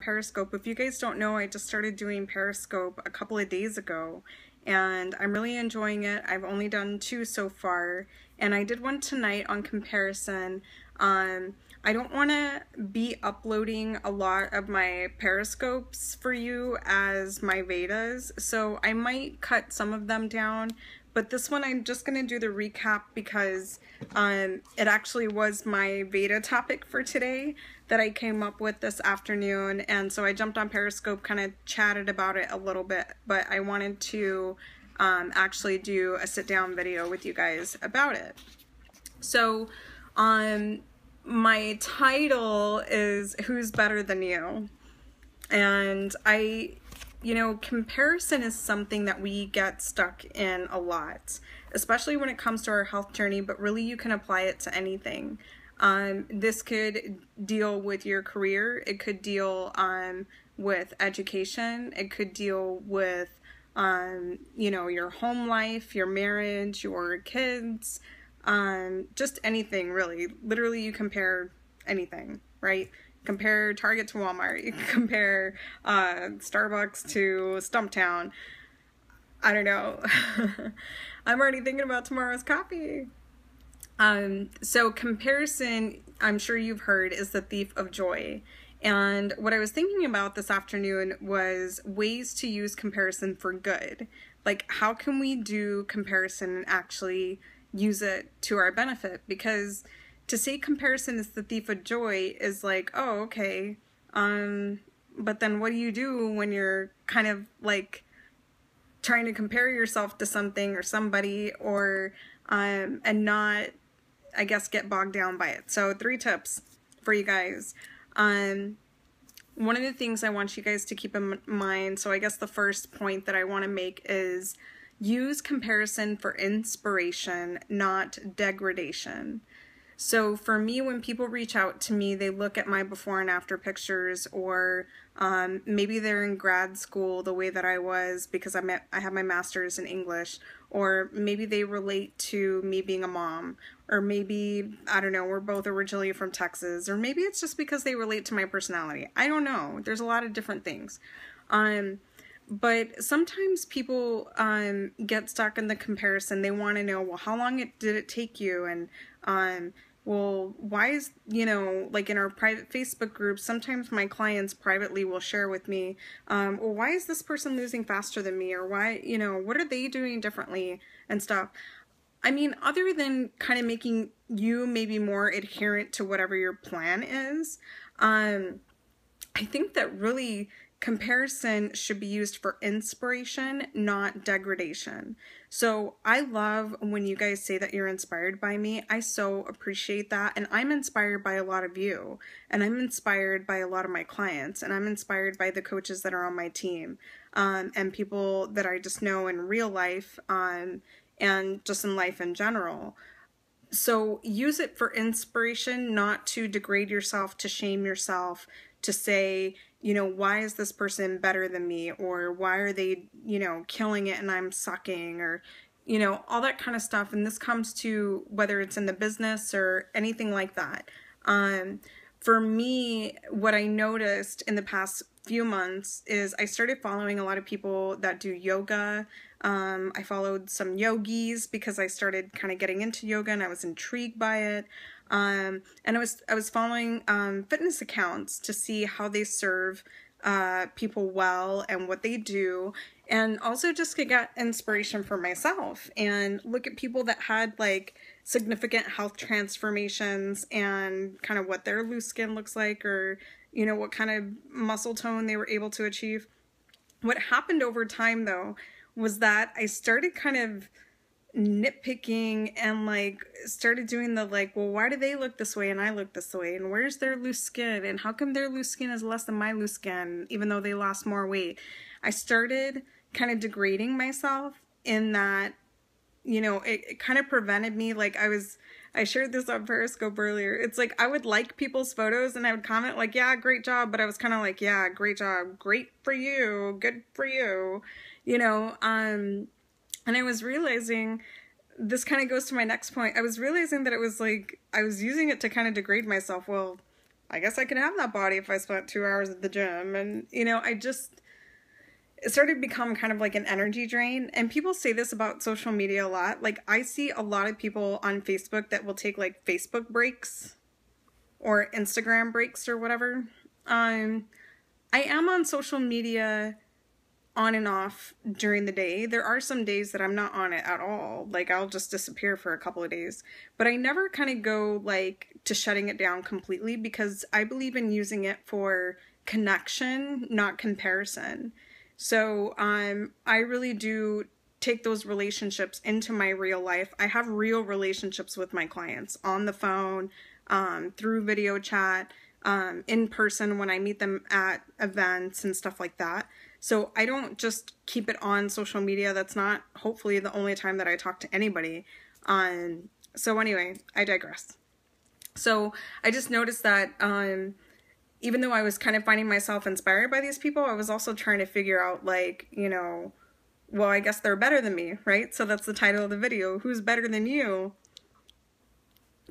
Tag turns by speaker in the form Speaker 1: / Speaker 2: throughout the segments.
Speaker 1: Periscope. If you guys don't know, I just started doing Periscope a couple of days ago, and I'm really enjoying it. I've only done 2 so far, and I did one tonight on comparison. I don't want to be uploading a lot of my Periscopes for you as my Vedas, so I might cut some of them down. But this one I'm just going to do the recap because it actually was my Veda topic for today that I came up with this afternoon, and so I jumped on Periscope, kind of chatted about it a little bit, but I wanted to actually do a sit-down video with you guys about it. So my title is Who's Better Than You? And comparison is something that we get stuck in a lot, especially when it comes to our health journey, but really you can apply it to anything. This could deal with your career, it could deal with education, it could deal with your home life, your marriage, your kids, just anything really. Literally you compare anything, right? Compare Target to Walmart, you can compare Starbucks to Stumptown. I don't know. I'm already thinking about tomorrow's coffee. So comparison, I'm sure you've heard, is the thief of joy. And what I was thinking about this afternoon was ways to use comparison for good. Like, how can we do comparison and actually use it to our benefit? Because to say comparison is the thief of joy is like, oh, okay, but then what do you do when you're kind of like trying to compare yourself to something or somebody, or and not, I guess, get bogged down by it? So 3 tips for you guys. One of the things I want you guys to keep in mind, so I guess the first point that I want to make is use comparison for inspiration, not degradation. So for me, when people reach out to me, they look at my before and after pictures, or maybe they're in grad school the way that I was because I have my master's in English, or maybe they relate to me being a mom, or maybe, I don't know, we're both originally from Texas, or maybe it's just because they relate to my personality. I don't know. There's a lot of different things. But sometimes people get stuck in the comparison. They want to know, well, how long did it take you? And well, why is, like in our private Facebook groups, sometimes my clients privately will share with me, well, why is this person losing faster than me? Or why, what are they doing differently and stuff? I mean, other than kind of making you maybe more adherent to whatever your plan is, I think that really comparison should be used for inspiration, not degradation. So I love when you guys say that you're inspired by me. I so appreciate that. And I'm inspired by a lot of you. And I'm inspired by a lot of my clients. And I'm inspired by the coaches that are on my team. And people that I just know in real life, and just in life in general. So use it for inspiration, not to degrade yourself, to shame yourself, to say, why is this person better than me? Or why are they, killing it and I'm sucking? Or, all that kind of stuff. And this comes to whether it's in the business or anything like that. For me, what I noticed in the past few months is I started following a lot of people that do yoga. I followed some yogis because I started kind of getting into yoga and I was intrigued by it. And I was following fitness accounts to see how they serve people well and what they do, and also just to get inspiration for myself and look at people that had like significant health transformations and kind of what their loose skin looks like, or what kind of muscle tone they were able to achieve. What happened over time though was that I started kind of nitpicking and like started doing the like, well, why do they look this way and I look this way, and where's their loose skin, and how come their loose skin is less than my loose skin even though they lost more weight. I started kind of degrading myself in that, it kind of prevented me. Like I shared this on Periscope earlier. It's like I would like people's photos and I would comment like, yeah, great job, but I was kind of like, yeah, great job, great for you, good for you, and I was realizing, this kind of goes to my next point, I was realizing that it was like, I was using it to kind of degrade myself. Well, I guess I could have that body if I spent 2 hours at the gym. And, you know, it started to become kind of like an energy drain. And people say this about social media a lot. Like, I see a lot of people on Facebook that will take like Facebook breaks or Instagram breaks or whatever. I am on social media on and off during the day. There are some days that I'm not on it at all. Like, I'll just disappear for a couple of days. But I never kind of go like to shutting it down completely, because I believe in using it for connection, not comparison. So I really do take those relationships into my real life. I have real relationships with my clients on the phone, through video chat, in person when I meet them at events and stuff like that. So I don't just keep it on social media. That's not, hopefully, the only time that I talk to anybody. So anyway, I digress. So I just noticed that even though I was kind of finding myself inspired by these people, I was also trying to figure out, like, you know, well, I guess they're better than me, right? So that's the title of the video. Who's better than you?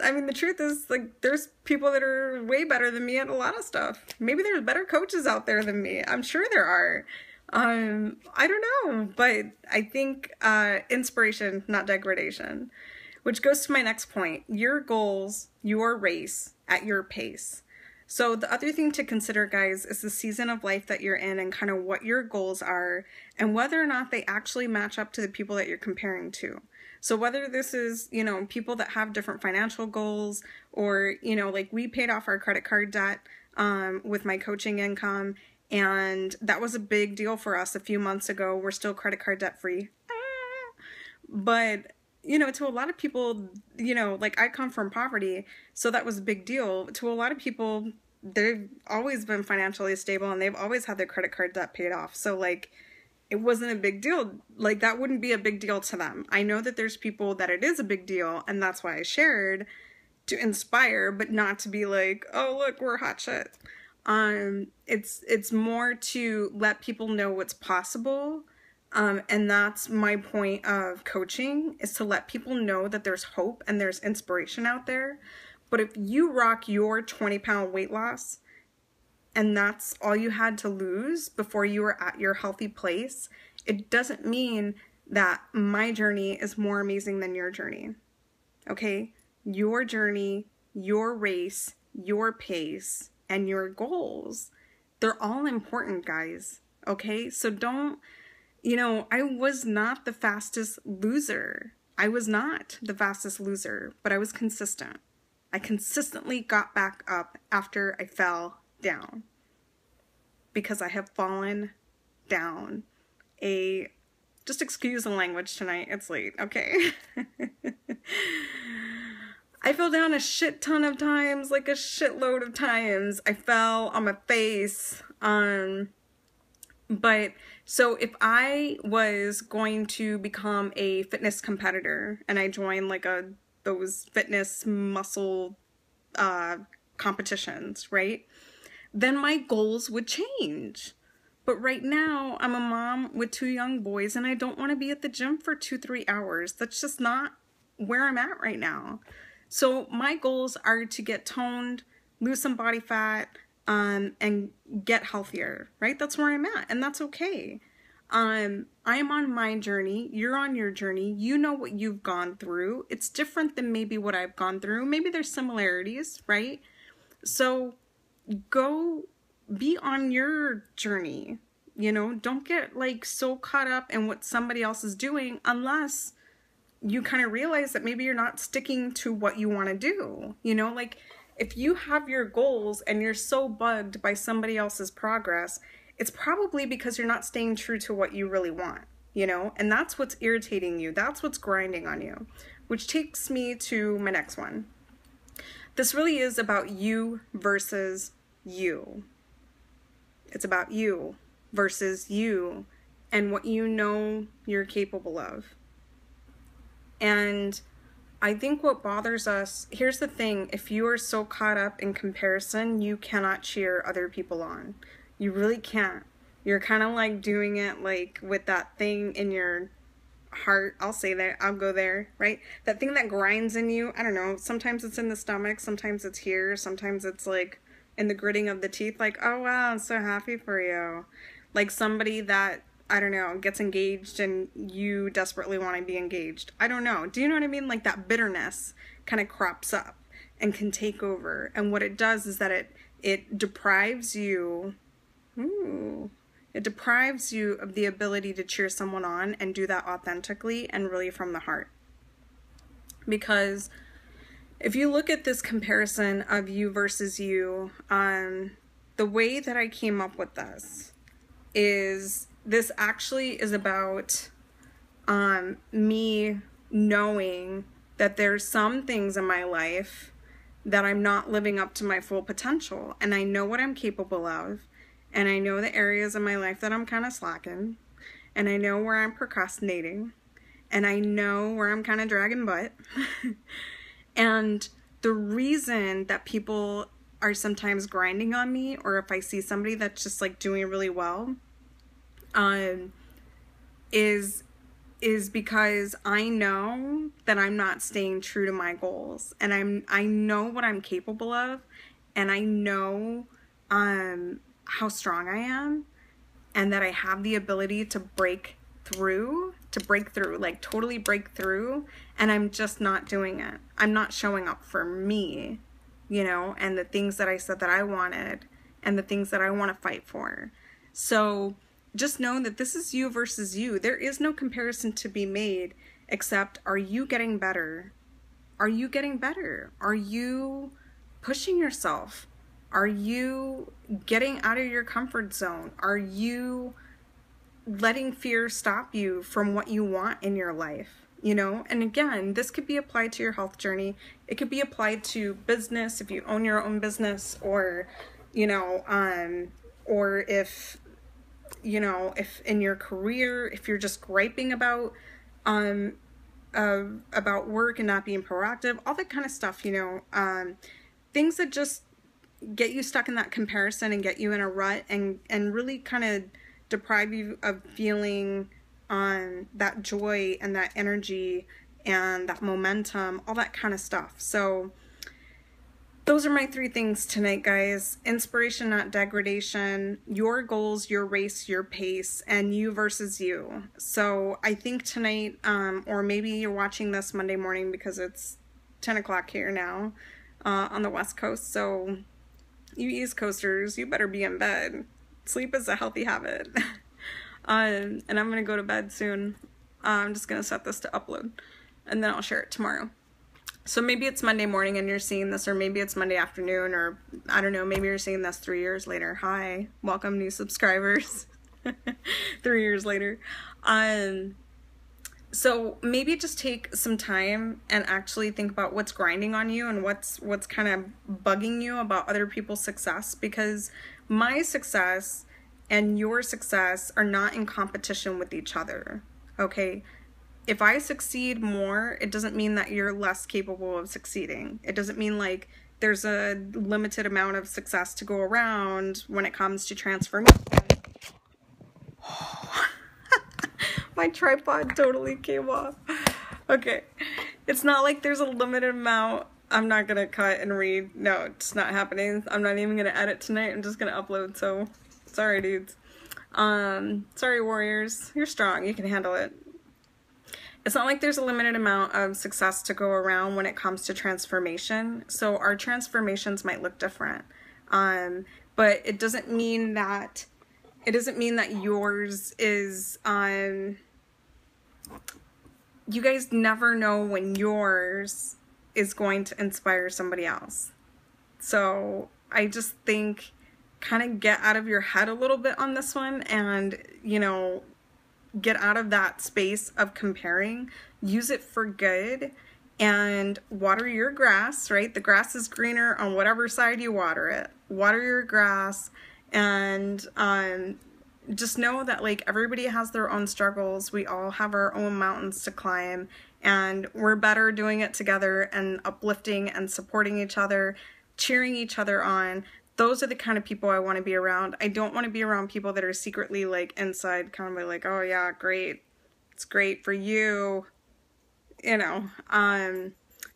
Speaker 1: I mean, the truth is, like, there's people that are way better than me at a lot of stuff. Maybe there's better coaches out there than me. I'm sure there are. I don't know, but I think inspiration, not degradation. Which goes to my next point. Your goals, your race, at your pace. So the other thing to consider, guys, is the season of life that you're in and kind of what your goals are and whether or not they actually match up to the people that you're comparing to. So whether this is, you know, people that have different financial goals, or, you know, like we paid off our credit card debt with my coaching income, and that was a big deal for us a few months ago. We're still credit card debt free. But, you know, to a lot of people, you know, like I come from poverty, so that was a big deal. To a lot of people, they've always been financially stable and they've always had their credit card debt paid off. So like, it wasn't a big deal. Like, that wouldn't be a big deal to them. I know that there's people that it is a big deal, and that's why I shared, to inspire, but not to be like, oh, look, we're hot shit. It's more to let people know what's possible. And that's my point of coaching, is to let people know that there's hope and there's inspiration out there. But if you rock your 20-pound weight loss, and that's all you had to lose before you were at your healthy place, it doesn't mean that my journey is more amazing than your journey. Okay? Your journey, your race, your pace, and your goals, they're all important, guys. Okay? So don't, you know, I was not the fastest loser. I was not the fastest loser, but I was consistent. I consistently got back up after I fell down, because I have fallen down just excuse the language tonight, it's late, okay? I fell down a shit ton of times, like a shitload of times. I fell on my face, but so if I was going to become a fitness competitor and I joined like those fitness muscle competitions, right? Then my goals would change. But right now, I'm a mom with 2 young boys, and I don't want to be at the gym for 2-3 hours. That's just not where I'm at right now. So my goals are to get toned, lose some body fat, and get healthier, right? That's where I'm at, and that's okay. I'm on my journey. You're on your journey. You know what you've gone through. It's different than maybe what I've gone through. Maybe there's similarities, right? So go be on your journey. You know, don't get like so caught up in what somebody else is doing unless you kind of realize that maybe you're not sticking to what you want to do. You know, like if you have your goals and you're so bugged by somebody else's progress, it's probably because you're not staying true to what you really want, you know, and that's what's irritating you. That's what's grinding on you, which takes me to my next one. This really is about you versus you. It's about you versus you and what you know you're capable of. And I think what bothers us, here's the thing, if you are so caught up in comparison, you cannot cheer other people on. You really can't. You're kind of like doing it like with that thing in your heart. I'll say that. I'll go there, right? That thing that grinds in you. I don't know. Sometimes it's in the stomach. Sometimes it's here. Sometimes it's like and the gritting of the teeth, like, oh wow, I'm so happy for you. Like somebody that, I don't know, gets engaged and you desperately want to be engaged. I don't know. Do you know what I mean? Like that bitterness kind of crops up and can take over. And what it does is that it deprives you, it deprives you of the ability to cheer someone on and do that authentically and really from the heart. Because if you look at this comparison of you versus you, the way that I came up with this actually is about me knowing that there's some things in my life that I'm not living up to my full potential, and I know what I'm capable of, and I know the areas in my life that I'm kind of slacking, and I know where I'm procrastinating, and I know where I'm kind of dragging butt. And the reason that people are sometimes grinding on me, or if I see somebody that's just like doing really well, is because I know that I'm not staying true to my goals, and I know what I'm capable of, and I know how strong I am, and that I have the ability to break through, like totally break through, and I'm just not doing it. I'm not showing up for me, you know, and the things that I said that I wanted, and the things that I want to fight for. So just know that this is you versus you. There is no comparison to be made, except, are you getting better? Are you getting better? Are you pushing yourself? Are you getting out of your comfort zone? Are you letting fear stop you from what you want in your life? You know, and again, this could be applied to your health journey. It could be applied to business if you own your own business, or, you know, or if, you know, if in your career, if you're just griping about work and not being proactive, all that kind of stuff, you know, things that just get you stuck in that comparison and get you in a rut, and really kind of deprive you of feeling that joy and that energy and that momentum, all that kind of stuff. So those are my 3 things tonight, guys. Inspiration, not degradation. Your goals, your race, your pace, and you versus you. So I think tonight, or maybe you're watching this Monday morning because it's 10 o'clock here now on the West Coast. So you East Coasters, you better be in bed. Sleep is a healthy habit. And I'm going to go to bed soon. I'm just going to set this to upload, and then I'll share it tomorrow. So maybe it's Monday morning and you're seeing this, or maybe it's Monday afternoon, or I don't know, maybe you're seeing this 3 years later. Hi, welcome new subscribers. 3 years later. So maybe just take some time and actually think about what's grinding on you and what's kind of bugging you about other people's success, because my success and your success are not in competition with each other, okay? If I succeed more, it doesn't mean that you're less capable of succeeding. It doesn't mean like there's a limited amount of success to go around when it comes to transformation. My tripod totally came off. Okay. It's not like there's a limited amount. I'm not going to cut and read. No, it's not happening. I'm not even going to edit tonight. I'm just going to upload. So, sorry, dudes. Sorry, warriors. You're strong. You can handle it. It's not like there's a limited amount of success to go around when it comes to transformation. So our transformations might look different. But it doesn't mean that yours is, you guys never know when yours is going to inspire somebody else. So I just think kind of get out of your head a little bit on this one, and, you know, get out of that space of comparing. Use it for good, and water your grass, right? The grass is greener on whatever side you water it. Water your grass, and just know that like everybody has their own struggles. We all have our own mountains to climb, and we're better doing it together and uplifting and supporting each other, cheering each other on. Those are the kind of people I want to be around. I don't want to be around people that are secretly like inside kind of like, oh yeah, great. It's great for you. You know,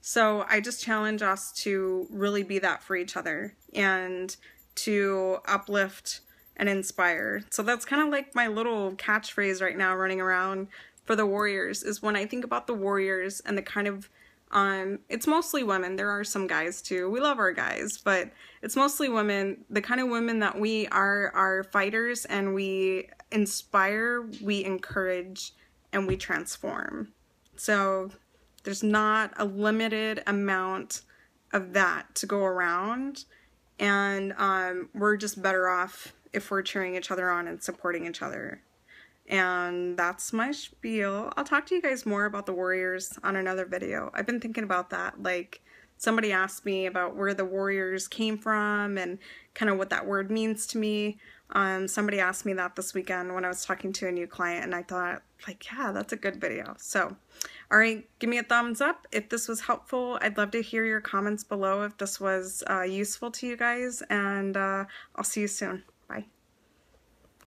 Speaker 1: so I just challenge us to really be that for each other. and to uplift and inspire. So that's kind of like my little catchphrase right now running around for the warriors, is when I think about the warriors and the kind of it's mostly women. There are some guys too. We love our guys, but it's mostly women. The kind of women that we are fighters, and we inspire, we encourage, and we transform. So there's not a limited amount of that to go around, and we're just better off if we're cheering each other on and supporting each other. And that's my spiel. I'll talk to you guys more about the warriors on another video. I've been thinking about that. Like, somebody asked me about where the warriors came from and kind of what that word means to me. Somebody asked me that this weekend when I was talking to a new client, and I thought, like, yeah, that's a good video. So, all right, give me a thumbs up if this was helpful. I'd love to hear your comments below if this was useful to you guys, and I'll see you soon.